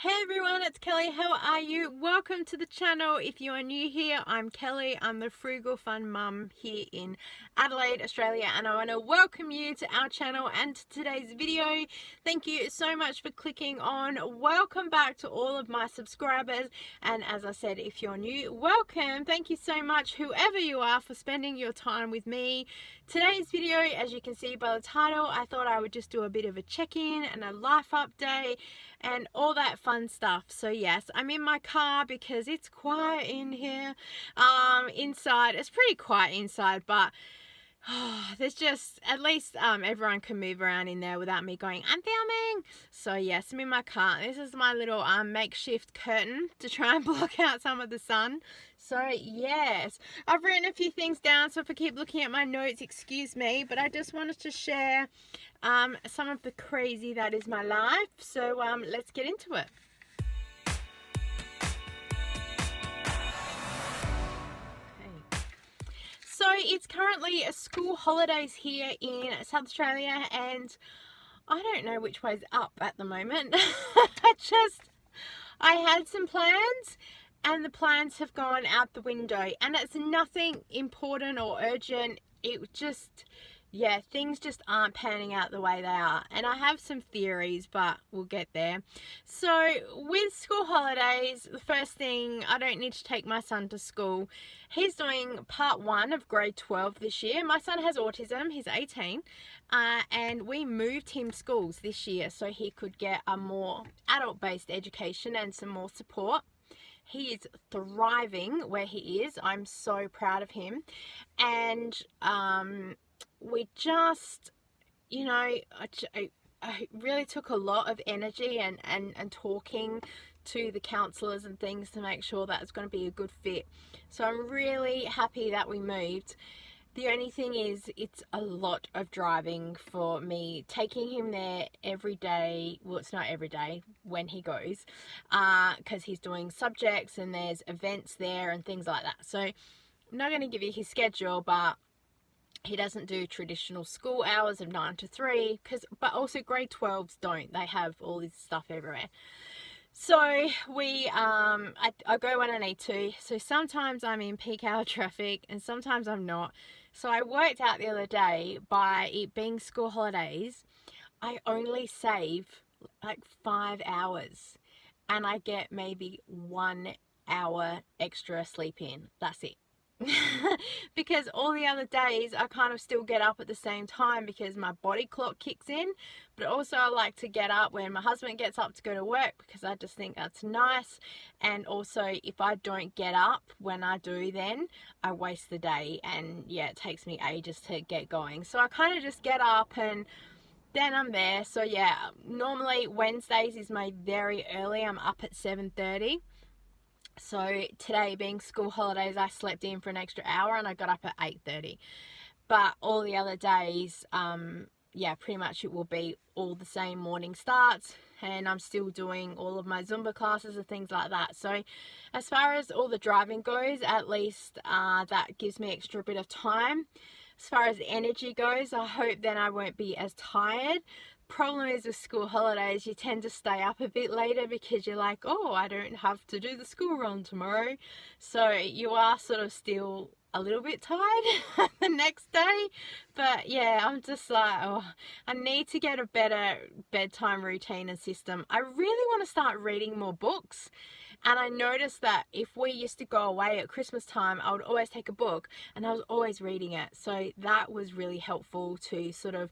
Hey everyone, it's Kelly. How are you? Welcome to the channel. If you are new here, I'm Kelly. I'm the Frugal Fun Mum here in Adelaide, Australia, and I want to welcome you to our channel and to today's video. Thank you so much for clicking on. Welcome back to all of my subscribers, and as I said, if you're new, welcome. Thank you so much, whoever you are, for spending your time with me. Today's video, as you can see by the title, I thought I would just do a bit of a check-in and a life update and all that fun stuff. So yes, I'm in my car because it's quiet in here. Inside it's pretty quiet inside, but there's just, at least everyone can move around in there without me going, I'm filming. So yes, I'm in my car. This is my little makeshift curtain to try and block out some of the sun. So yes, I've written a few things down, so if I keep looking at my notes, excuse me, but I just wanted to share some of the crazy that is my life. So let's get into it. So it's currently school holidays here in South Australia, and I don't know which way's up at the moment. I had some plans and the plans have gone out the window, and it's nothing important or urgent. It just, yeah, things just aren't panning out the way they are, and I have some theories, but we'll get there. So with school holidays, the first thing, I don't need to take my son to school. He's doing part 1 of grade 12 this year. My son has autism, he's 18, and we moved him schools this year so he could get a more adult-based education and some more support. He is thriving where he is. I'm so proud of him. And we just, you know, I really took a lot of energy and talking to the counsellors and things to make sure that it's going to be a good fit. So I'm really happy that we moved. The only thing is, it's a lot of driving for me, taking him there every day. Well, it's not every day when he goes, because he's doing subjects and there's events there and things like that. So I'm not going to give you his schedule, but he doesn't do traditional school hours of 9 to 3, but also grade 12s don't. They have all this stuff everywhere. So we, I go when I need to. So sometimes I'm in peak hour traffic and sometimes I'm not. So I worked out the other day, by it being school holidays, I only save like 5 hours and I get maybe 1 hour extra sleep in. That's it. Because all the other days I kind of still get up at the same time because my body clock kicks in, but also I like to get up when my husband gets up to go to work because I just think that's nice. And also, if I don't get up when I do, then I waste the day, and yeah, it takes me ages to get going. So I kind of just get up and then I'm there. So yeah, normally Wednesdays is my very early. I'm up at 7:30. So today, being school holidays, I slept in for an extra hour and I got up at 8:30. But all the other days, yeah, pretty much it will be all the same morning starts, and I'm still doing all of my Zumba classes and things like that. So as far as all the driving goes, at least that gives me extra bit of time. As far as energy goes, I hope then I won't be as tired. Problem is, with school holidays, you tend to stay up a bit later because you're like, oh, I don't have to do the school run tomorrow. So you are sort of still a little bit tired the next day. But yeah, I'm just like, oh, I need to get a better bedtime routine and system. I really want to start reading more books. And I noticed that if we used to go away at Christmas time, I would always take a book and I was always reading it. So that was really helpful to sort of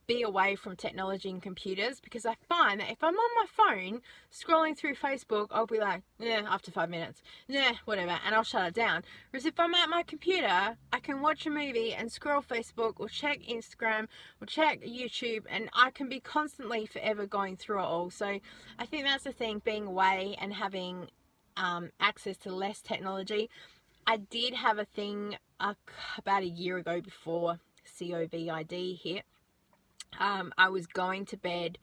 be away from technology and computers, because I find that if I'm on my phone scrolling through Facebook, I'll be like, yeah, after 5 minutes, yeah, whatever, and I'll shut it down. Whereas if I'm at my computer, I can watch a movie and scroll Facebook or check Instagram or check YouTube, and I can be constantly forever going through it all. So I think that's the thing, being away and having access to less technology. I did have a thing about a year ago, before COVID hit. I was going to bed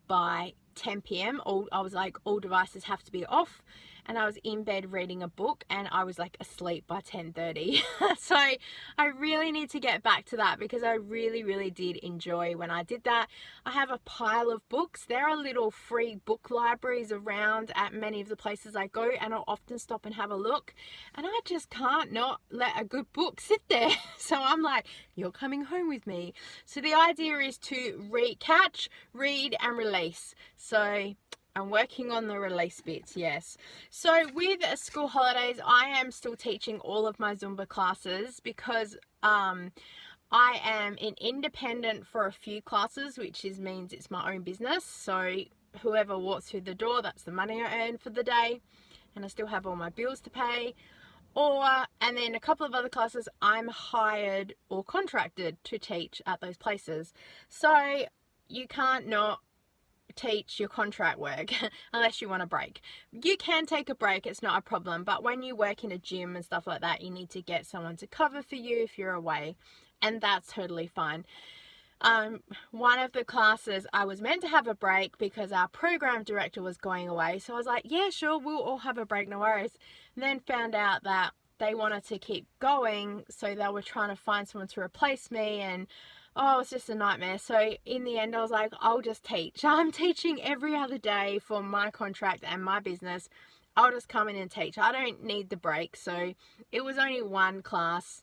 by 10 p.m. I was like, all devices have to be off. And I was in bed reading a book, and I was like asleep by 10:30. So I really need to get back to that, because I really, really did enjoy when I did that. I have a pile of books. There are little free book libraries around at many of the places I go, and I'll often stop and have a look. And I just can't not let a good book sit there. So I'm like, you're coming home with me. So the idea is to catch, read, and release. So I'm working on the release bits, yes. So with school holidays, I am still teaching all of my Zumba classes, because I am an independent for a few classes, which means it's my own business. So whoever walks through the door, that's the money I earn for the day, and I still have all my bills to pay. And then a couple of other classes, I'm hired or contracted to teach at those places. So you can't not teach your contract work unless you want a break. You can take a break, it's not a problem, but when you work in a gym and stuff like that, you need to get someone to cover for you if you're away, and that's totally fine. One of the classes, I was meant to have a break because our program director was going away, so I was like, yeah, sure, we'll all have a break, no worries. And then found out that they wanted to keep going, so they were trying to find someone to replace me, and oh, it's just a nightmare. So in the end, I was like, I'll just teach. I'm teaching every other day for my contract and my business. I'll just come in and teach. I don't need the break. So it was only one class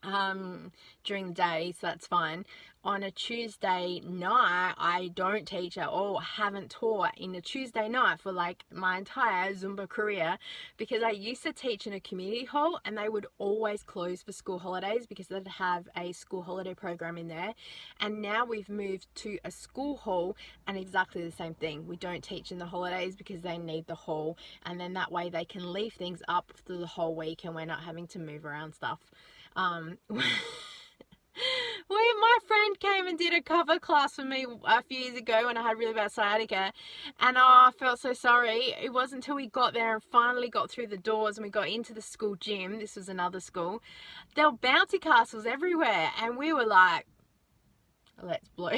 during the day, so that's fine. On a Tuesday night, I don't teach at all. I haven't taught in a Tuesday night for like my entire Zumba career, because I used to teach in a community hall, and they would always close for school holidays because they'd have a school holiday program in there. And now we've moved to a school hall, and exactly the same thing. We don't teach in the holidays because they need the hall, and then that way they can leave things up through the whole week, and we're not having to move around stuff. My friend came and did a cover class for me a few years ago when I had really bad sciatica, and I felt so sorry. It wasn't until we got there and finally got through the doors and we got into the school gym, this was another school, there were bouncy castles everywhere, and we were like, let's blow.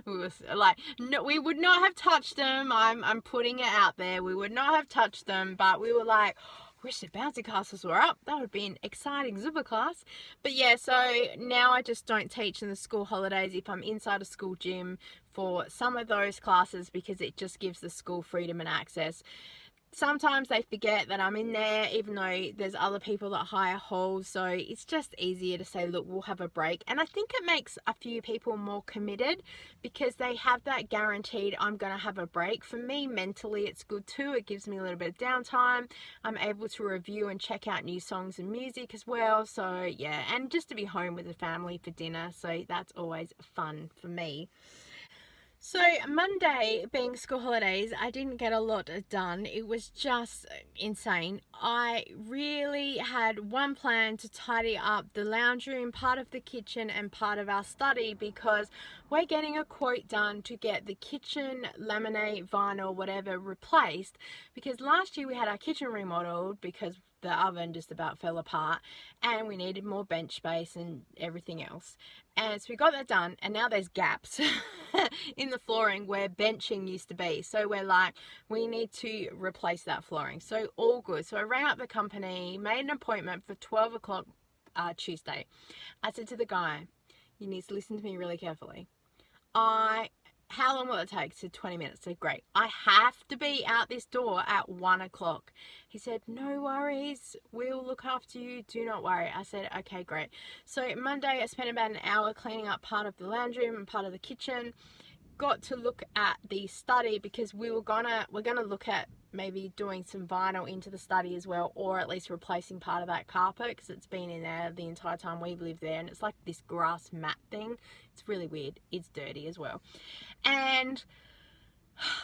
We were like, no, we would not have touched them. I'm putting it out there, we would not have touched them, but we were like, wish the bouncy castles were up. That would be an exciting Zumba class. But yeah, so now I just don't teach in the school holidays if I'm inside a school gym for some of those classes, because it just gives the school freedom and access. Sometimes they forget that I'm in there, even though there's other people that hire halls, so it's just easier to say, look, we'll have a break. And I think it makes a few people more committed, because they have that guaranteed, I'm going to have a break. For me, mentally, it's good too. It gives me a little bit of downtime. I'm able to review and check out new songs and music as well. So yeah, and just to be home with the family for dinner, so that's always fun for me. So Monday, being school holidays, I didn't get a lot done. It was just insane. I really had one plan to tidy up the lounge room, part of the kitchen, and part of our study, because we're getting a quote done to get the kitchen laminate, vinyl, whatever replaced, because last year we had our kitchen remodeled because the oven just about fell apart and we needed more bench space and everything else. And so we got that done, and now there's gaps in the flooring where benching used to be. So we're like, we need to replace that flooring. So all good. So I rang up the company, made an appointment for 12 o'clock Tuesday. I said to the guy, you need to listen to me really carefully. How long will it take? So 20 minutes. So great. I have to be out this door at 1 o'clock. He said, no worries. We'll look after you. Do not worry. I said, okay, great. So Monday, I spent about an hour cleaning up part of the lounge room and part of the kitchen. Got to look at the study, because we're gonna look at maybe doing some vinyl into the study as well, or at least replacing part of that carpet, because it's been in there the entire time we've lived there, and it's like this grass mat thing. It's really weird. It's dirty as well. And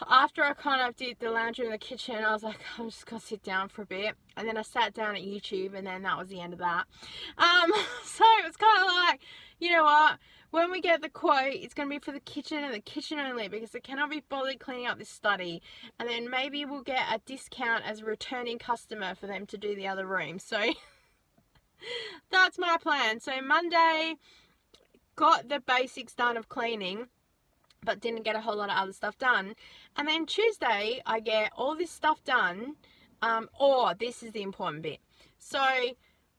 after I kind of did the laundry in the kitchen, I was like, I'm just gonna sit down for a bit, and then I sat down at YouTube, and then that was the end of that. So it was kind of like, you know what, when we get the quote, it's going to be for the kitchen and the kitchen only, because I cannot be bothered cleaning up this study, and then maybe we'll get a discount as a returning customer for them to do the other room. So that's my plan. So Monday, got the basics done of cleaning. but didn't get a whole lot of other stuff done. And then Tuesday, I get all this stuff done. Or this is the important bit. So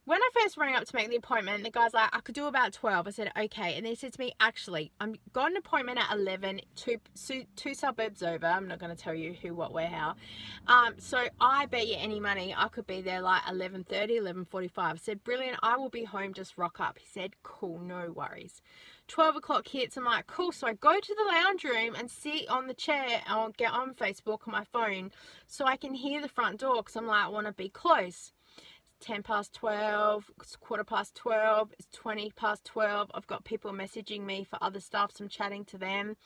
when I first rang up to make the appointment, the guy's like, I could do about 12. I said, okay. And he said to me, actually, I've got an appointment at 11, two suburbs over. I'm not going to tell you who, what, where, how. So I bet you any money I could be there like 11:30, 11:45. I said, brilliant. I will be home. Just rock up. He said, cool, no worries. 12 o'clock hits. I'm like, cool. So I go to the lounge room and sit on the chair. I'll get on Facebook on my phone so I can hear the front door, because I'm like, I want to be close. 10 past 12, it's 12:15, it's 20 past 12. I've got people messaging me for other stuff, so I'm chatting to them.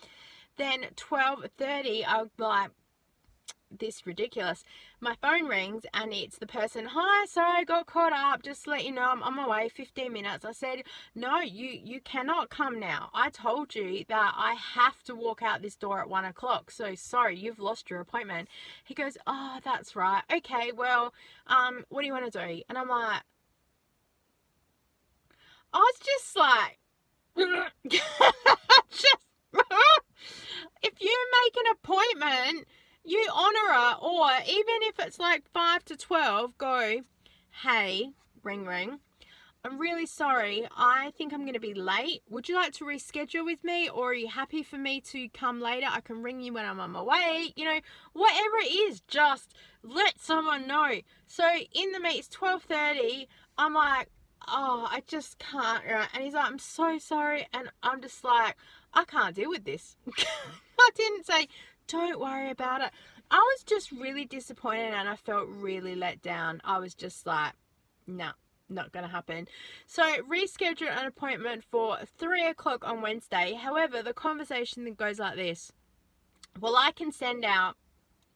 Then 12:30, I'm like, this ridiculous. My phone rings and it's the person. Hi, sorry, I got caught up. Just to let you know, I'm on my way, 15 minutes. I said, no, you cannot come now. I told you that I have to walk out this door at 1 o'clock. So sorry, you've lost your appointment. He goes, oh, that's right. Okay, well, what do you want to do? And I'm like, I was just like, just, if you make an appointment, you honour it. Or even if it's like 5 to 12, go, hey, ring ring, I'm really sorry, I think I'm going to be late. Would you like to reschedule with me, or are you happy for me to come later? I can ring you when I'm on my way. You know, whatever it is, just let someone know. So in the meet, it's 12:30. I'm like, oh, I just can't. And he's like, I'm so sorry. And I'm just like, I can't deal with this. I didn't say, don't worry about it. I was just really disappointed and I felt really let down. I was just like, nah, not going to happen. So reschedule an appointment for 3 o'clock on Wednesday. However, the conversation that goes like this. Well, I can send out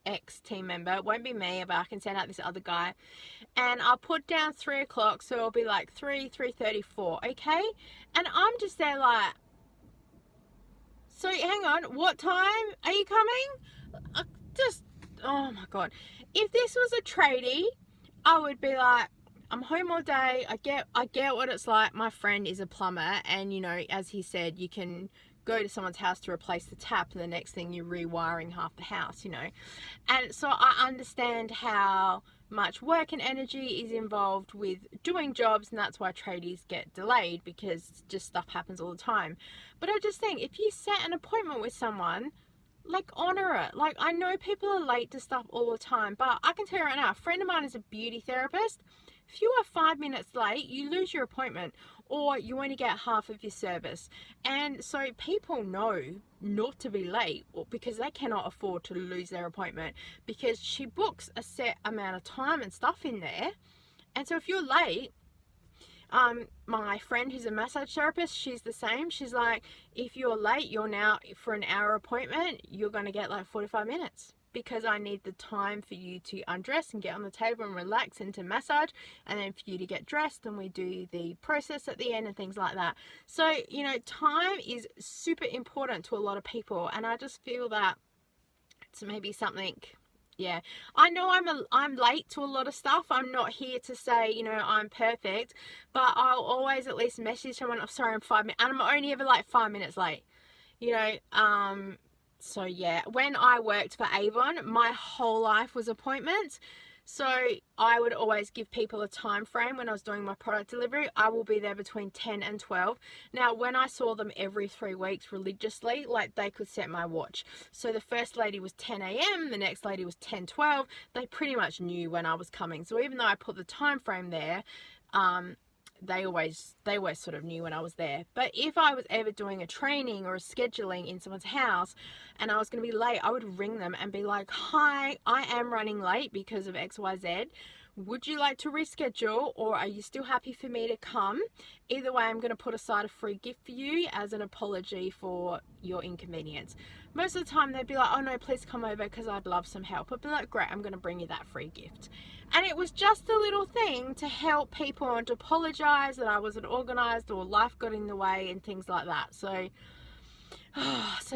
X team member. It won't be me, but I can send out this other guy. And I'll put down 3 o'clock. So it'll be like 3:34. Okay? And I'm just there like, so hang on, what time are you coming? Oh my God. If this was a tradie, I would be like, I'm home all day. I get what it's like. My friend is a plumber, and you know, as he said, you can go to someone's house to replace the tap, and the next thing you're rewiring half the house, you know. And so I understand how much work and energy is involved with doing jobs, and that's why tradies get delayed, because just stuff happens all the time. But I just think, if you set an appointment with someone, like, honor it. Like, I know people are late to stuff all the time, but I can tell you right now, a friend of mine is a beauty therapist. If you are 5 minutes late, you lose your appointment, or you only get half of your service. And so people know not to be late, because they cannot afford to lose their appointment, because she books a set amount of time and stuff in there. And so if you're late, my friend who's a massage therapist, she's the same. She's like, if you're late, you're now, for an hour appointment, you're going to get like 45 minutes, because I need the time for you to undress and get on the table and relax and to massage, and then for you to get dressed, and we do the process at the end and things like that. So, you know, time is super important to a lot of people, and I just feel that it's maybe something. Yeah, I know I'm late to a lot of stuff. I'm not here to say, you know, I'm perfect, but I'll always at least message someone, I'm sorry, I'm 5 minutes, and I'm only ever like 5 minutes late, you know. So yeah, when I worked for Avon, my whole life was appointments. So I would always give people a time frame when I was doing my product delivery. I will be there between 10 and 12. Now, when I saw them every 3 weeks religiously, like, they could set my watch. So the first lady was 10 a.m., the next lady was 10:12. They pretty much knew when I was coming. So even though I put the time frame there, they always sort of knew when I was there. But if I was ever doing a training or a scheduling in someone's house and I was going to be late, I would ring them and be like, hi, I am running late because of XYZ. Would you like to reschedule, or are you still happy for me to come? Either way, I'm going to put aside a free gift for you as an apology for your inconvenience. Most of the time they'd be like, oh no, please come over because I'd love some help. I'd be like, great, I'm going to bring you that free gift. And it was just a little thing to help people and to apologize that I wasn't organized or life got in the way and things like that. So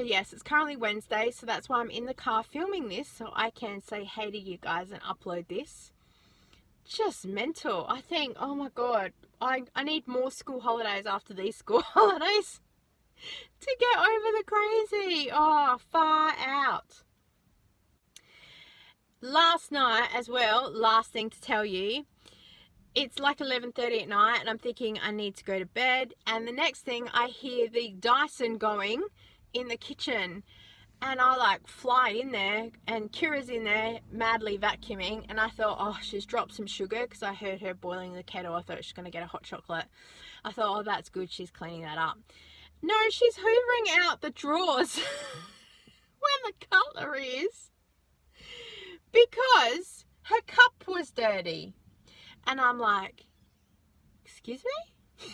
yes, it's currently Wednesday, so that's why I'm in the car filming this, so I can say hey to you guys and upload this. Just mental. I think, oh my God, I need more school holidays after these school holidays. to get over the crazy. Oh, far out. Last night as well, last thing to tell you, it's like 11:30 at night and I'm thinking I need to go to bed, and the next thing I hear the Dyson going in the kitchen, and I like fly in there and Kira's in there madly vacuuming, and I thought, oh, she's dropped some sugar because I heard her boiling the kettle. I thought she was going to get a hot chocolate. I thought, oh, that's good, she's cleaning that up. No, she's hoovering out the drawers where the cutlery is because her cup was dirty. And I'm like, excuse me?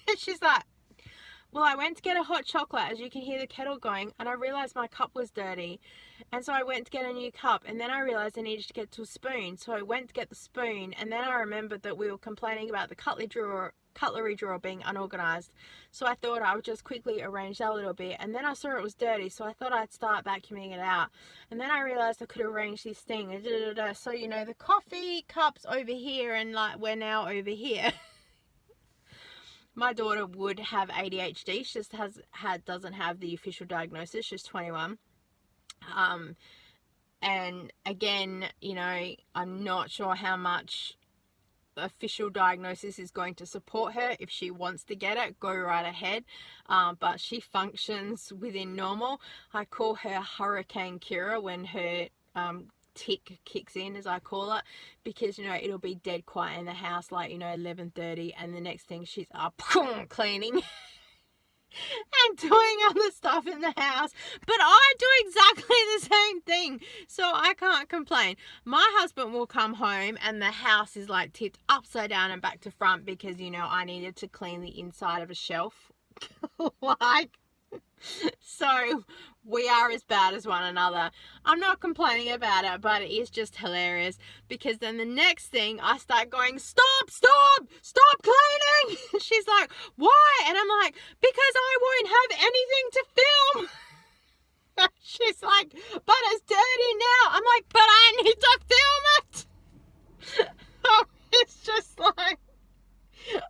And she's like, well, I went to get a hot chocolate, as you can hear the kettle going, and I realized my cup was dirty. And so I went to get a new cup, and then I realized I needed to get to a spoon. So I went to get the spoon, and then I remembered that we were complaining about the cutlery drawer being unorganized. So I thought I would just quickly arrange that a little bit, and then I saw it was dirty, so I thought I'd start vacuuming it out. And then I realized I could arrange this thing, and so you know, the coffee cup's over here, and like we're now over here. My daughter would have ADHD. She just doesn't have the official diagnosis. She's 21. And again, you know, I'm not sure how much official diagnosis is going to support her. If she wants to get it, go right ahead. But she functions within normal. I call her Hurricane Kira when her tick kicks in, as I call it, because, you know, it'll be dead quiet in the house, like, you know, 11:30, and the next thing she's up cleaning and doing other stuff in the house. But I do exactly the same thing, so I can't complain. My husband will come home and the house is like tipped upside down and back to front because, you know, I needed to clean the inside of a shelf. Like, so we are as bad as one another. I'm not complaining about it, but it is just hilarious because then the next thing I start going, stop cleaning. She's like, why? And I'm like, because I won't have anything to film. She's like, but it's dirty now. I'm like, but I need to film it. Oh, it's just like,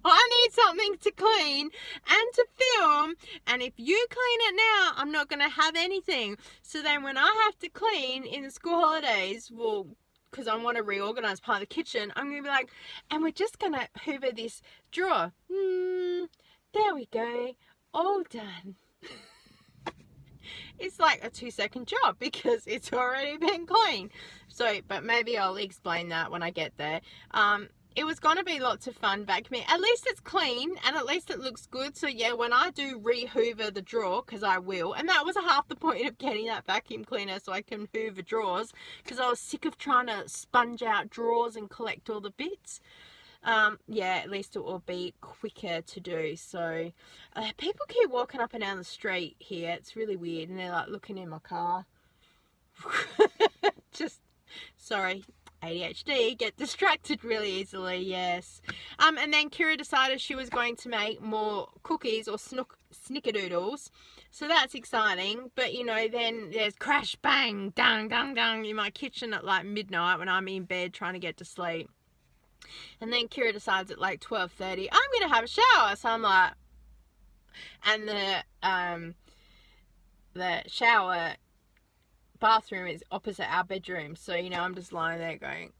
I need something to clean and to film, and if you clean it now, I'm not going to have anything. So then when I have to clean in the school holidays, well, because I want to reorganize part of the kitchen, I'm going to be like, and we're just going to hoover this drawer. There we go. All done. It's like a 2-second job because it's already been cleaned. So, but maybe I'll explain that when I get there. It was going to be lots of fun vacuuming. At least it's clean and at least it looks good. So yeah, when I do re-hoover the drawer, because I will, and that was half the point of getting that vacuum cleaner, so I can hoover drawers, because I was sick of trying to sponge out drawers and collect all the bits. Yeah, at least it will be quicker to do. So people keep walking up and down the street here. It's really weird, and they're like looking in my car. Just, sorry. ADHD, get distracted really easily, yes. And then Kira decided she was going to make more cookies or snickerdoodles, so that's exciting. But, you know, then there's crash, bang, dang, dang, dang in my kitchen at like midnight when I'm in bed trying to get to sleep. And then Kira decides at like 12:30, I'm going to have a shower. So I'm like, and the shower bathroom is opposite our bedroom, so, you know, I'm just lying there going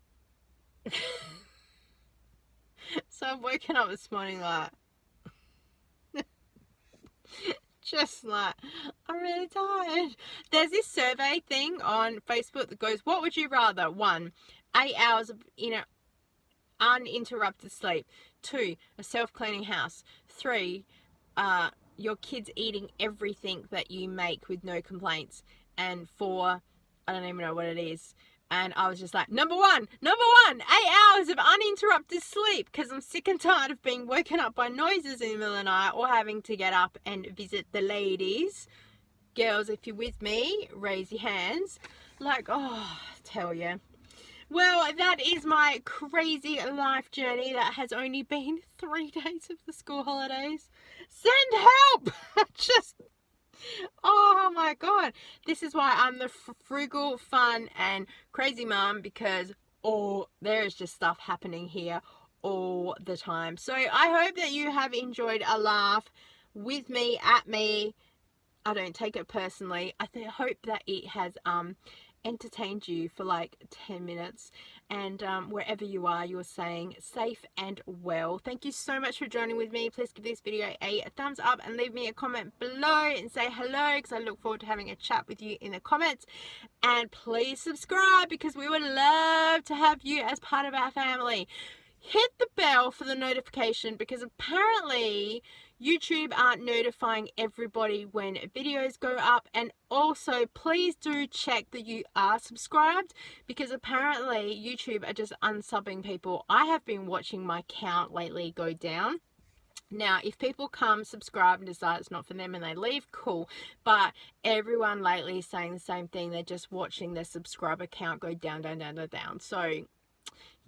so I've woken up this morning like just like, I'm really tired. There's this survey thing on Facebook that goes, what would you rather? 1, 8 hours of, you know, uninterrupted sleep. 2, a self-cleaning house. 3, your kids eating everything that you make with no complaints. And 4, I don't even know what it is. And I was just like, number one, 8 hours of uninterrupted sleep, because I'm sick and tired of being woken up by noises in the middle of the night or having to get up and visit the ladies. Girls, if you're with me, raise your hands. Like, oh, I tell you. Well, that is my crazy life journey that has only been 3 days of the school holidays. Send help! Just... oh my god, this is why I'm the frugal, fun and crazy mum, because there is just stuff happening here all the time. So I hope that you have enjoyed a laugh with me, at me, I don't take it personally. I hope that it has entertained you for like 10 minutes, and wherever you are, you're staying safe and well. Thank you so much for joining with me. Please give this video a thumbs up and leave me a comment below and say hello, because I look forward to having a chat with you in the comments. And please subscribe, because we would love to have you as part of our family. Hit the bell for the notification, because apparently YouTube aren't notifying everybody when videos go up. And also please do check that you are subscribed, because apparently YouTube are just unsubbing people. I have been watching my count lately go down. Now, if people come, subscribe, and decide it's not for them and they leave, cool. But everyone lately is saying the same thing. They're just watching their subscriber count go down, down, down, down, down. So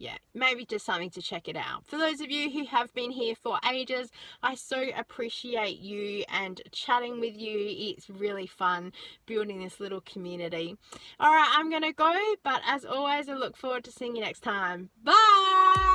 yeah, maybe just something to check it out. For those of you who have been here for ages, I so appreciate you and chatting with you. It's really fun building this little community. All right, I'm going to go, but as always, I look forward to seeing you next time. Bye!